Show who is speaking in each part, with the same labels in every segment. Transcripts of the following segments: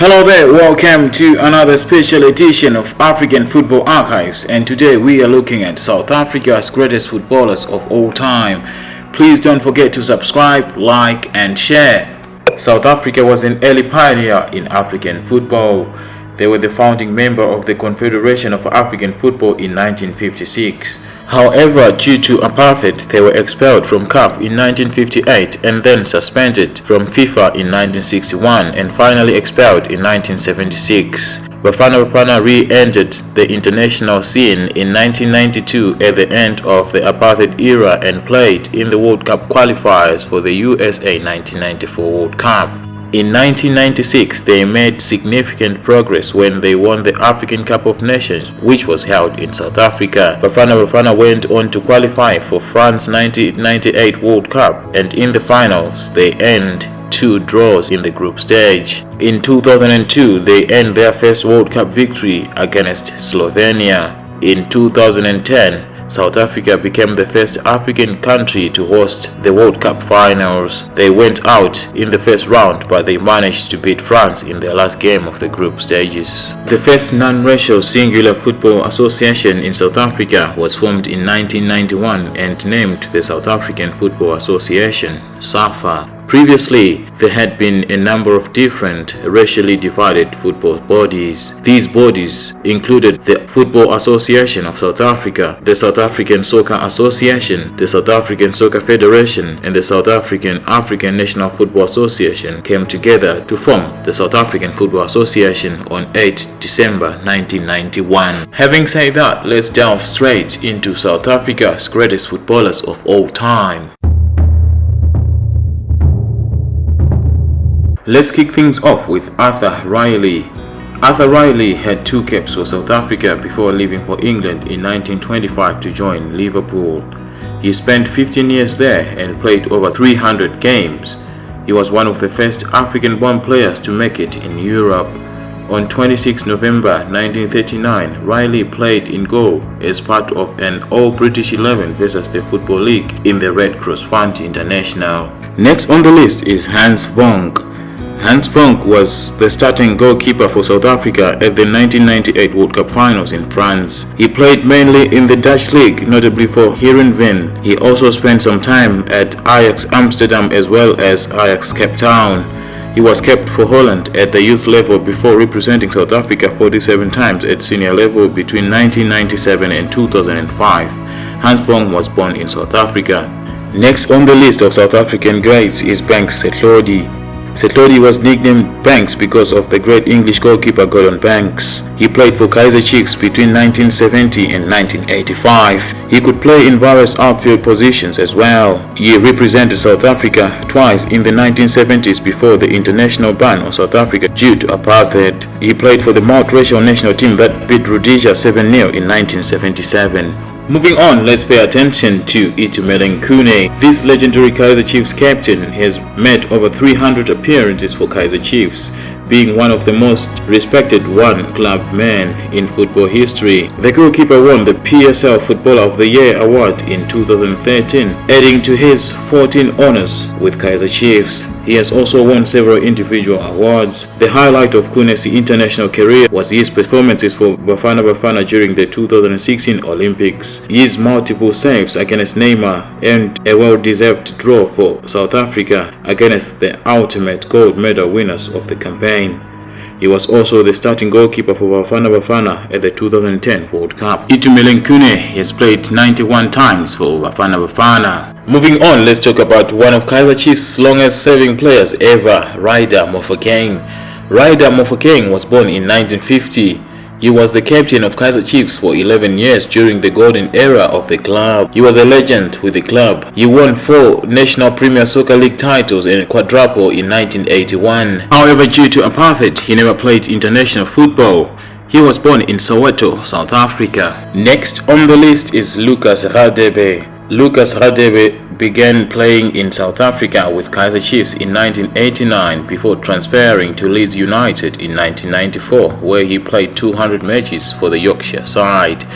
Speaker 1: Hello there, welcome to another special edition of African Football Archives, and today we are looking at South Africa's greatest footballers of all time. Please don't forget to subscribe, like and share. South Africa was an early pioneer in African football. They were the founding member of the Confederation of African Football in 1956. However, due to apartheid, they were expelled from CAF in 1958 and then suspended from FIFA in 1961 and finally expelled in 1976. Bafana Bafana re-entered the international scene in 1992 at the end of the apartheid era and played in the World Cup Qualifiers for the USA 1994 World Cup. In 1996, they made significant progress when they won the African Cup of Nations, which was held in South Africa. Bafana Bafana went on to qualify for France's 1998 World Cup, and in the finals, they earned 2 draws in the group stage. In 2002, they earned their first World Cup victory against Slovenia. In 2010, South Africa became the first African country to host the World Cup finals. They went out in the first round, but they managed to beat France in their last game of the group stages. The first non-racial singular football association in South Africa was formed in 1991 and named the South African Football Association, SAFA. Previously, there had been a number of different racially divided football bodies. These bodies included the Football Association of South Africa, the South African Soccer Association, the South African Soccer Federation, and the South African National Football Association came together to form the South African Football Association on 8 December 1991. Having said that, let's delve straight into South Africa's greatest footballers of all time. Let's kick things off with Arthur Riley. Arthur Riley had 2 caps for South Africa before leaving for England in 1925 to join Liverpool. He spent 15 years there and played over 300 games. He was one of the first African-born players to make it in Europe. On 26 November 1939, Riley played in goal as part of an All-British 11 versus the Football League in the Red Cross Fund International. Next on the list is Hans Vonk. Hans Vonk was the starting goalkeeper for South Africa at the 1998 World Cup Finals in France. He played mainly in the Dutch league, notably for Heerenveen. He also spent some time at Ajax Amsterdam as well as Ajax Cape Town. He was capped for Holland at the youth level before representing South Africa 47 times at senior level between 1997 and 2005. Hans Vonk was born in South Africa. Next on the list of South African greats is Banks Setlodi. Setlodi was nicknamed Banks because of the great English goalkeeper Gordon Banks. He played for Kaizer Chiefs between 1970 and 1985. He could play in various outfield positions as well. He represented South Africa twice in the 1970s before the international ban on South Africa due to apartheid. He played for the multiracial national team that beat Rhodesia 7-0 in 1977. Moving on, let's pay attention to Itumeleng Khune. This legendary Kaizer Chiefs captain has made over 300 appearances for Kaizer Chiefs, being one of the most respected one-club men in football history. The goalkeeper won the PSL Footballer of the Year award in 2013, adding to his 14 honors with Kaizer Chiefs. He has also won several individual awards. The highlight of Khune's international career was his performances for Bafana Bafana during the 2016 Olympics. His multiple saves against Neymar earned a well-deserved draw for South Africa against the ultimate gold medal winners of the campaign. He was also the starting goalkeeper for Bafana Bafana at the 2010 World Cup. Itumeleng Khune has played 91 times for Bafana Bafana. Moving on, let's talk about one of Kaizer Chiefs' longest serving players ever, Ryder Mofokeng. Ryder Mofokeng was born in 1950. He was the captain of Kaizer Chiefs for 11 years during the golden era of the club. He was a legend with the club. He won 4 National Premier Soccer League titles and a quadruple in 1981. However, due to apartheid, he never played international football. He was born in Soweto, South Africa. Next on the list is Lucas Radebe. Lucas Radebe began playing in South Africa with Kaizer Chiefs in 1989 before transferring to Leeds United in 1994, where he played 200 matches for the Yorkshire side.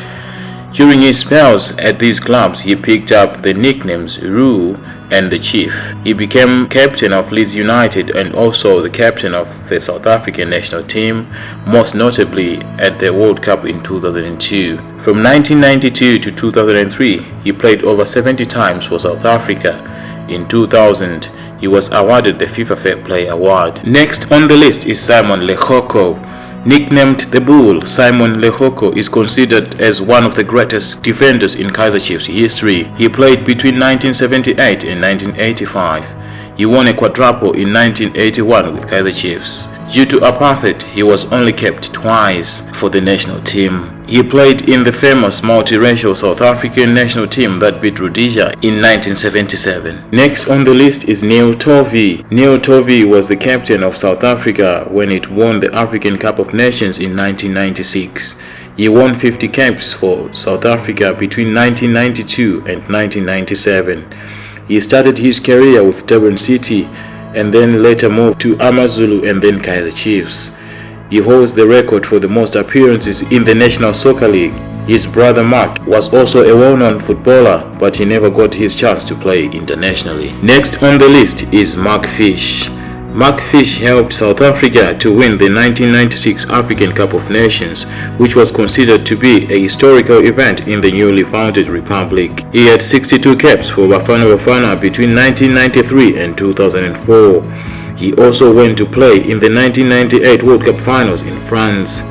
Speaker 1: During his spells at these clubs, he picked up the nicknames Roo, and the Chief. He became captain of Leeds United and also the captain of the South African national team, most notably at the World Cup in 2002. From 1992 to 2003, he played over 70 times for South Africa. In 2000, he was awarded the FIFA Fair Play Award. Next on the list is Simon Lehoko. Nicknamed the Bull, Simon Lehoko is considered as one of the greatest defenders in Kaizer Chiefs history. He played between 1978 and 1985. He won a quadruple in 1981 with Kaizer Chiefs. Due to apartheid, he was only kept twice for the national team. He played in the famous multiracial South African national team that beat Rhodesia in 1977. Next on the list is Neil Tovey. Neil Tovey was the captain of South Africa when it won the African Cup of Nations in 1996. He won 50 caps for South Africa between 1992 and 1997. He started his career with Durban City and then later moved to AmaZulu and then Kaizer Chiefs. He holds the record for the most appearances in the National Soccer League. His brother Mark was also a well-known footballer, but he never got his chance to play internationally. Next on the list is Mark Fish. Mark Fish helped South Africa to win the 1996 African Cup of Nations, which was considered to be a historical event in the newly founded republic. He had 62 caps for Bafana Bafana between 1993 and 2004. He also went to play in the 1998 World Cup Finals in France.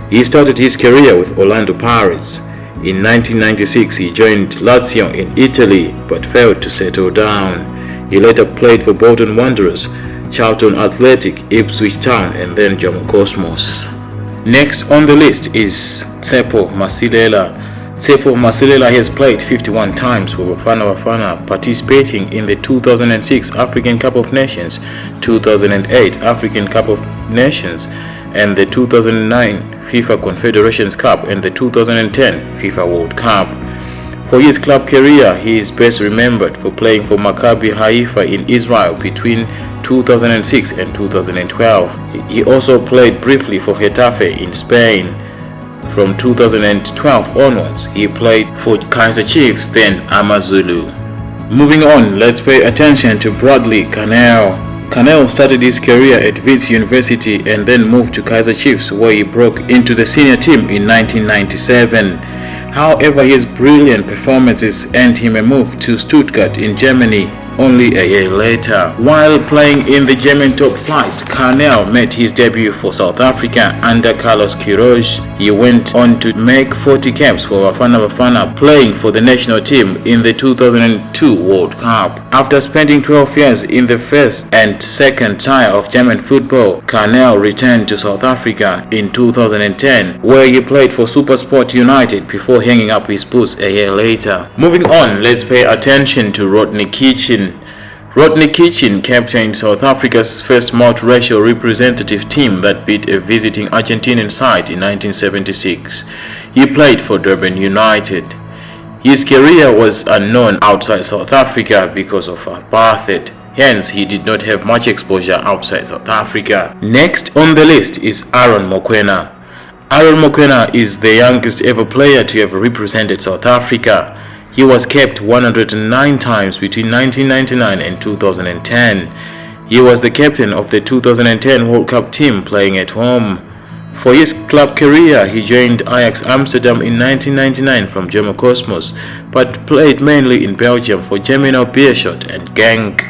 Speaker 1: He started his career with Orlando Pirates. In 1996, he joined Lazio in Italy but failed to settle down. He later played for Bolton Wanderers, Charlton Athletic, Ipswich Town and then Jomo Cosmos. Next on the list is Tsepo Masilela. Tsepo Masilela has played 51 times for Bafana Bafana, participating in the 2006 African Cup of Nations, 2008 African Cup of Nations, and the 2009 FIFA Confederations Cup and the 2010 FIFA World Cup. For his club career, he is best remembered for playing for Maccabi Haifa in Israel between 2006 and 2012. He also played briefly for Getafe in Spain. From 2012 onwards, he played for Kaizer Chiefs, then AmaZulu. Moving on, let's pay attention to Bradley Carnell. Carnell started his career at Wits University and then moved to Kaizer Chiefs, where he broke into the senior team in 1997. However, his brilliant performances earned him a move to Stuttgart in Germany only a year later. While playing in the German top flight, Carnell made his debut for South Africa under Carlos Queiroz. He went on to make 40 caps for Bafana Bafana, playing for the national team in the 2002 World Cup. After spending 12 years in the first and second tier of German football, Carnell returned to South Africa in 2010, where he played for SuperSport United before hanging up his boots a year later. Moving on, let's pay attention to Rodney Kitchen. Rodney Kitchen captained South Africa's first multiracial representative team that beat a visiting Argentinian side in 1976. He played for Durban United. His career was unknown outside South Africa because of apartheid. Hence, he did not have much exposure outside South Africa. Next on the list is Aaron Mokoena. Aaron Mokoena is the youngest ever player to have represented South Africa. He was capped 109 times between 1999 and 2010. He was the captain of the 2010 World Cup team playing at home. For his club career, he joined Ajax Amsterdam in 1999 from Jomo Cosmos, but played mainly in Belgium for Germinal Beerschot and Genk.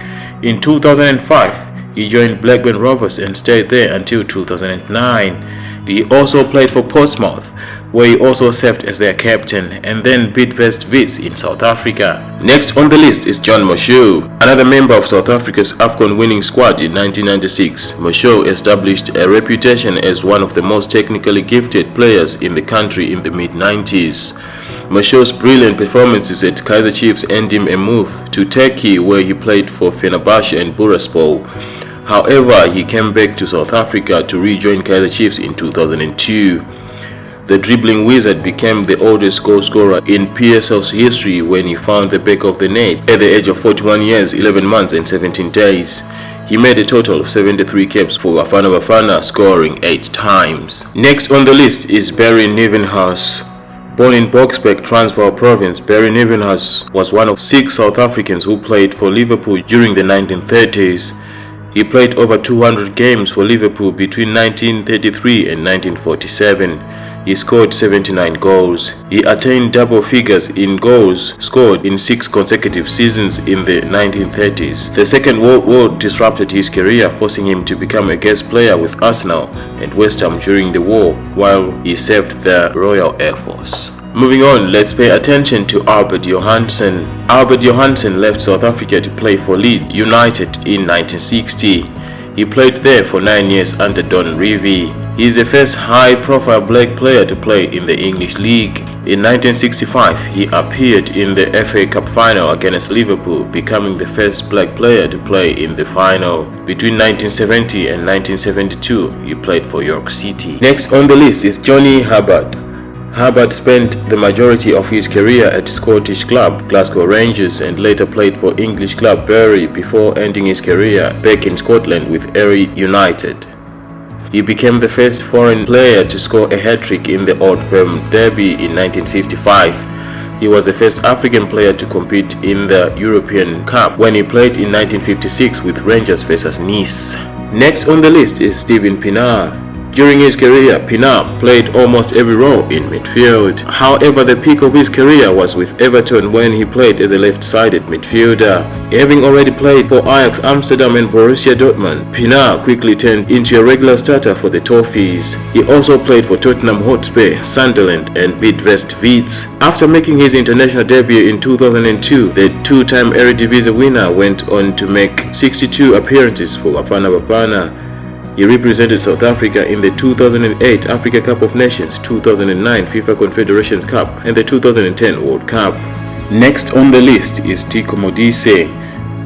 Speaker 1: In 2005, he joined Blackburn Rovers and stayed there until 2009. He also played for Portsmouth, where he also served as their captain, and then beat West Wits in South Africa. Next on the list is John Moshoeu, another member of South Africa's AFCON winning squad in 1996. Moshoeu established a reputation as one of the most technically gifted players in the country in the mid-90s. Moshoeu's brilliant performances at Kaizer Chiefs earned him a move to Turkey, where he played for Fenerbahce and Bursaspor. However, he came back to South Africa to rejoin Kaizer Chiefs in 2002. The dribbling wizard became the oldest goal scorer in PSL's history when he found the back of the net at the age of 41 years, 11 months and 17 days. He made a total of 73 caps for Bafana Bafana, scoring 8 times. Next on the list is Barry Nivenhuis. Born in Boksburg, Transvaal Province, Barry Nieuwenhuis was one of 6 South Africans who played for Liverpool during the 1930s. He played over 200 games for Liverpool between 1933 and 1947. He scored 79 goals. He attained double figures in goals scored in 6 consecutive seasons in the 1930s. The Second World War disrupted his career, forcing him to become a guest player with Arsenal and West Ham during the war, while he served the Royal Air Force. Moving on, let's pay attention to Albert Johansson. Albert Johansson left South Africa to play for Leeds United in 1960. He played there for 9 years under Don Revie. He is the first high-profile black player to play in the English League. In 1965, he appeared in the FA Cup final against Liverpool, becoming the first black player to play in the final. Between 1970 and 1972, he played for York City. Next on the list is Johnny Hubbard. Hubbard spent the majority of his career at Scottish club Glasgow Rangers and later played for English club Bury before ending his career back in Scotland with Ayr United. He became the first foreign player to score a hat-trick in the Old Firm Derby in 1955. He was the first African player to compete in the European Cup when he played in 1956 with Rangers vs Nice. Next on the list is Steven Pienaar. During his career, Pienaar played almost every role in midfield. However, the peak of his career was with Everton when he played as a left-sided midfielder. Having already played for Ajax Amsterdam and Borussia Dortmund, Pienaar quickly turned into a regular starter for the Toffees. He also played for Tottenham Hotspur, Sunderland and Bidvest Wits. After making his international debut in 2002, the 2-time Eredivisie winner went on to make 62 appearances for Bafana Bafana. He represented South Africa in the 2008 Africa Cup of Nations, 2009 FIFA Confederations Cup and the 2010 World Cup. Next on the list is Teko Modise.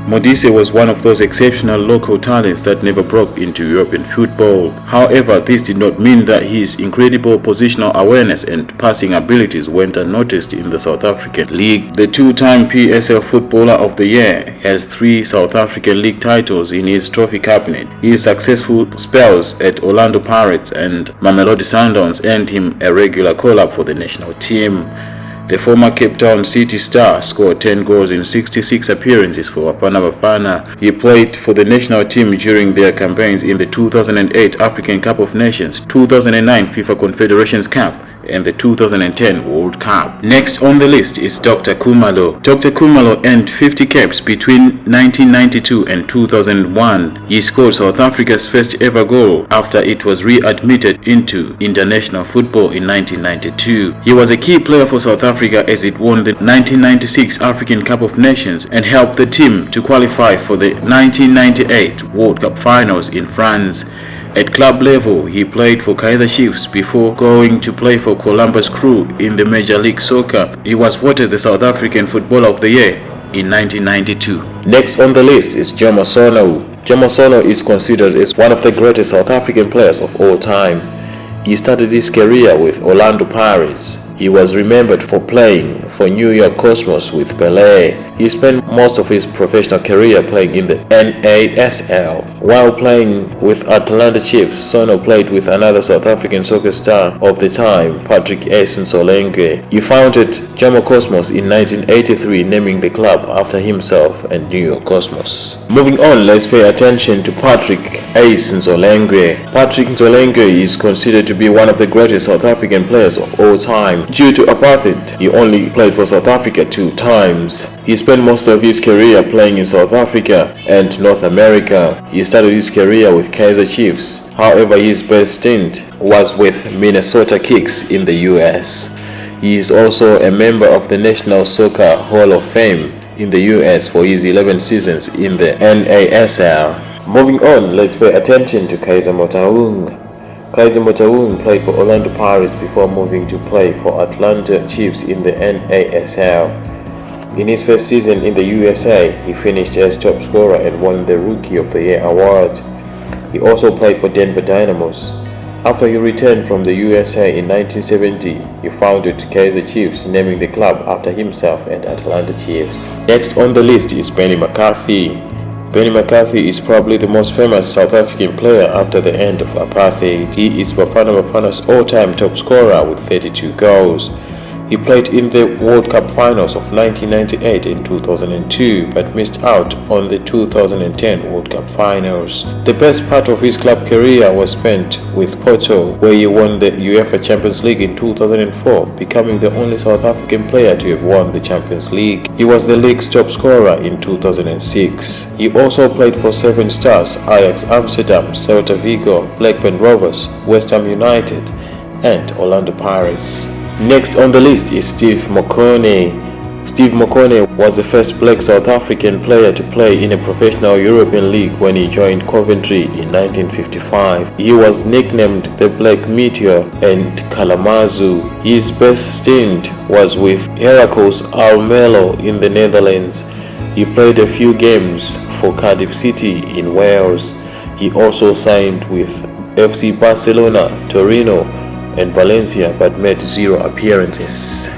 Speaker 1: Modise was one of those exceptional local talents that never broke into European football. However, this did not mean that his incredible positional awareness and passing abilities went unnoticed in the South African League. The 2-time PSL Footballer of the Year has 3 South African League titles in his trophy cabinet. His successful spells at Orlando Pirates and Mamelodi Sundowns earned him a regular call-up for the national team. The former Cape Town City star scored 10 goals in 66 appearances for Bafana Bafana. He played for the national team during their campaigns in the 2008 African Cup of Nations, 2009 FIFA Confederations Cup, and the 2010 World Cup. Next on the list is Dr. Khumalo. Dr. Khumalo earned 50 caps between 1992 and 2001. He scored South Africa's first ever goal after it was readmitted into international football in 1992. He was a key player for South Africa as it won the 1996 African Cup of Nations and helped the team to qualify for the 1998 World Cup Finals in France. At club level, he played for Kaizer Chiefs before going to play for Columbus Crew in the Major League Soccer. He was voted the South African Footballer of the Year in 1992. Next on the list is Jomo Sono. Jomo Sono is considered as one of the greatest South African players of all time. He started his career with Orlando Pirates. He was remembered for playing for New York Cosmos with Pelé. He spent most of his professional career playing in the NASL. While playing with Atlanta Chiefs, Sono played with another South African soccer star of the time, Patrick Solengwe. He founded Jomo Cosmos in 1983, naming the club after himself and New York Cosmos. Moving on, let's pay attention to Patrick Solengwe. Patrick Solengwe is considered to be one of the greatest South African players of all time. Due to Apartheid, he only played for South Africa 2 times. He spent most of his career playing in South Africa and North America. He started his career with Kaizer Chiefs. However, his best stint was with Minnesota Kicks in the US. He is also a member of the National Soccer Hall of Fame in the US for his 11 seasons in the NASL. Moving on, let's pay attention to Kaizer Motaung. Kaizer Motaung played for Orlando Pirates before moving to play for Atlanta Chiefs in the NASL. In his first season in the USA, he finished as top scorer and won the Rookie of the Year award. He also played for Denver Dynamos. After he returned from the USA in 1970, he founded Kaizer Chiefs, naming the club after himself and Atlanta Chiefs. Next on the list is Benny McCarthy. Benny McCarthy is probably the most famous South African player after the end of Apartheid. He is Bafana Bafana's all-time top scorer with 32 goals. He played in the World Cup Finals of 1998 and 2002 but missed out on the 2010 World Cup Finals. The best part of his club career was spent with Porto, where he won the UEFA Champions League in 2004, becoming the only South African player to have won the Champions League. He was the league's top scorer in 2006. He also played for Seven Stars, Ajax Amsterdam, Celta Vigo, Blackburn Rovers, West Ham United and Orlando Pirates. Next on the list is Steve Mokone. Steve Mokone was the first black South African player to play in a professional European league when he joined Coventry in 1955. He was nicknamed the Black Meteor and Kalamazoo. His best stint was with Heracles Almelo in the Netherlands. He played a few games for Cardiff City in Wales. He also signed with FC Barcelona, Torino and Valencia but made 0 appearances.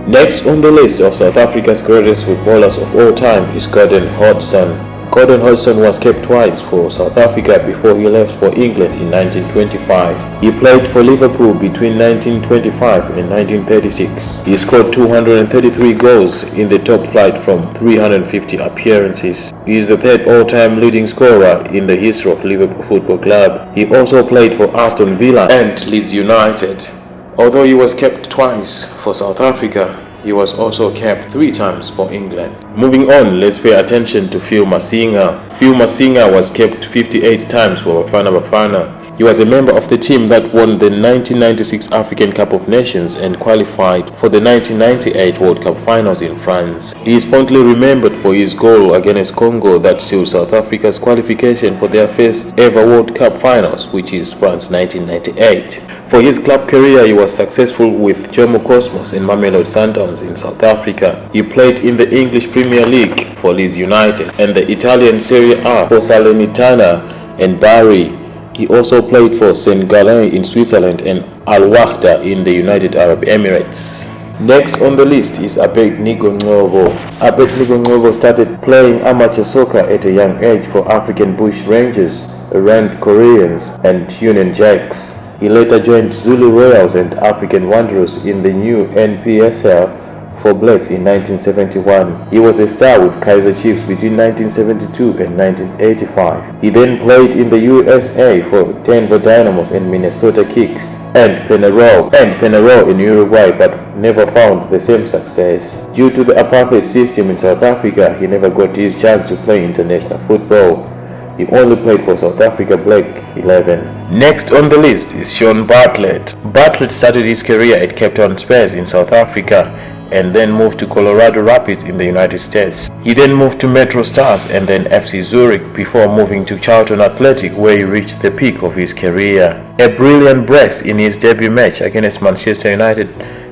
Speaker 1: Next on the list of South Africa's greatest footballers of all time is Gordon Hodgson. Gordon Hodgson was capped twice for South Africa before he left for England in 1925. He played for Liverpool between 1925 and 1936. He scored 233 goals in the top flight from 350 appearances. He is the third all-time leading scorer in the history of Liverpool Football Club. He also played for Aston Villa and Leeds United. Although he was capped twice for South Africa, he was also capped 3 times for England. Moving on, let's pay attention to Phil Masinga. Phil Masinga was capped 58 times for Bafana Bafana. He was a member of the team that won the 1996 African Cup of Nations and qualified for the 1998 World Cup Finals in France. He is fondly remembered for his goal against Congo that sealed South Africa's qualification for their first ever World Cup Finals, which is France 1998. For his club career, he was successful with Jomo Cosmos and Mamelodi Sundowns in South Africa. He played in the English Premier League for Leeds United and the Italian Serie A for Salernitana and Bari. He also played for St. Gallen in Switzerland and Al Wahda in the United Arab Emirates. Next on the list is Abed Nigongcobo. Abed Nigongcobo started playing amateur soccer at a young age for African Bush Rangers, Rand Koreans and Union Jacks. He later joined Zulu Royals and African Wanderers in the new NPSL for Blacks in 1971. He was a star with Kaizer Chiefs between 1972 and 1985. He then played in the USA for Denver Dynamos and Minnesota Kicks and Penarol in Uruguay but never found the same success. Due to the apartheid system in South Africa, he never got his chance to play international football. He only played for South Africa Black 11. Next on the list is Sean Bartlett. Bartlett started his career at Cape Town Spurs in South Africa and then moved to Colorado Rapids in the United States. He then moved to Metro Stars and then FC Zurich before moving to Charlton Athletic, where he reached the peak of his career. A brilliant brace in his debut match against Manchester United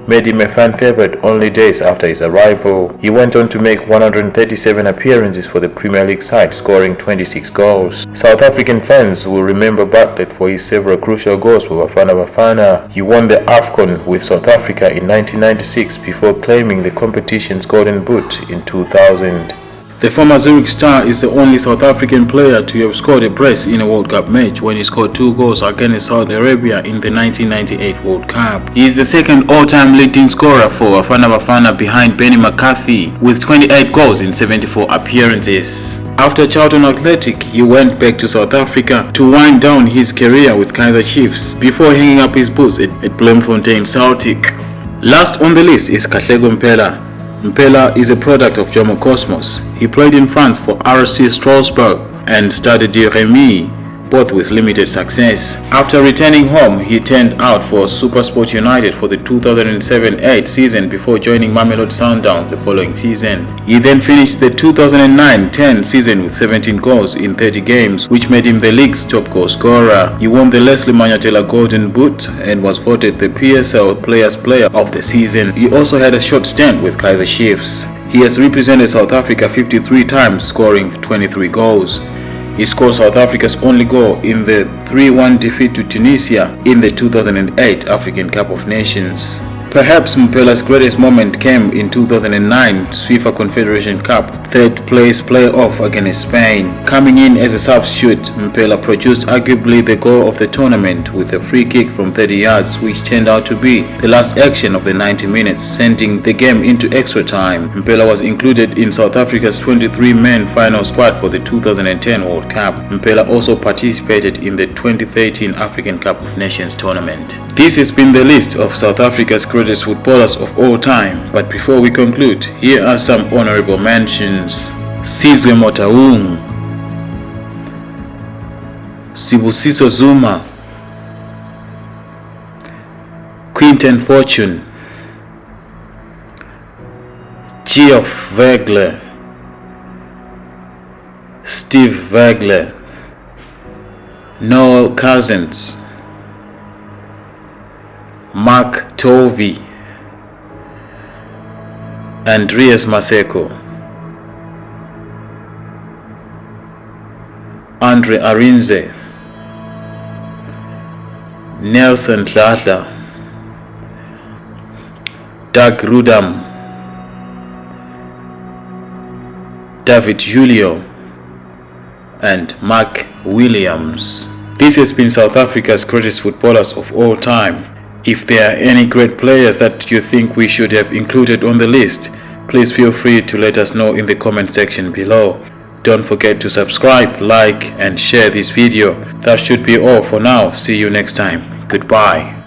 Speaker 1: made him a fan favorite only days after his arrival. He went on to make 137 appearances for the Premier League side, scoring 26 goals. South African fans will remember Bartlett for his several crucial goals for Bafana Bafana. He won the AFCON with South Africa in 1996 before claiming the competition's Golden Boot in 2000. The former Zurich star is the only South African player to have scored a brace in a World Cup match when he scored 2 goals against Saudi Arabia in the 1998 World Cup. He is the second all-time leading scorer for Bafana Bafana behind Benny McCarthy with 28 goals in 74 appearances. After Charlton Athletic, he went back to South Africa to wind down his career with Kaizer Chiefs before hanging up his boots at Bloemfontein Celtic. Last on the list is Katlego Mpela. Mpela is a product of Jomo Cosmos. He played in France for RC Strasbourg and Stade de Remy, both with limited success. After returning home, he turned out for SuperSport United for the 2007-8 season before joining Mamelodi Sundowns the following season. He then finished the 2009-10 season with 17 goals in 30 games, which made him the league's top goal scorer. He won the Leslie Manyatela Golden Boot and was voted the PSL Players Player of the season. He also had a short stint with Kaizer Chiefs. He has represented South Africa 53 times, scoring 23 goals. He scored South Africa's only goal in the 3-1 defeat to Tunisia in the 2008 African Cup of Nations. Perhaps Mpela's greatest moment came in 2009 FIFA Confederation Cup third place playoff against Spain. Coming in as a substitute, Mpela produced arguably the goal of the tournament with a free kick from 30 yards, which turned out to be the last action of the 90 minutes, sending the game into extra time. Mpela was included in South Africa's 23-man final squad for the 2010 World Cup. Mpela also participated in the 2013 African Cup of Nations tournament. This has been the list of South Africa's greatest footballers of all time, but before we conclude, here are some honorable mentions. Sizwe Motaung, Sibusiso Zuma, Quinton Fortune, Geoff Wegler, Steve Wegler, Noel Cousins, Mark Tovey, Andreas Maseko, Andre Arinze, Nelson Dladla, Doug Rudam, David Julio, and Mark Williams. This has been South Africa's greatest footballers of all time. If there are any great players that you think we should have included on the list, please feel free to let us know in the comment section below. Don't forget to subscribe, like, and share this video. That should be all for now. See you next time. Goodbye.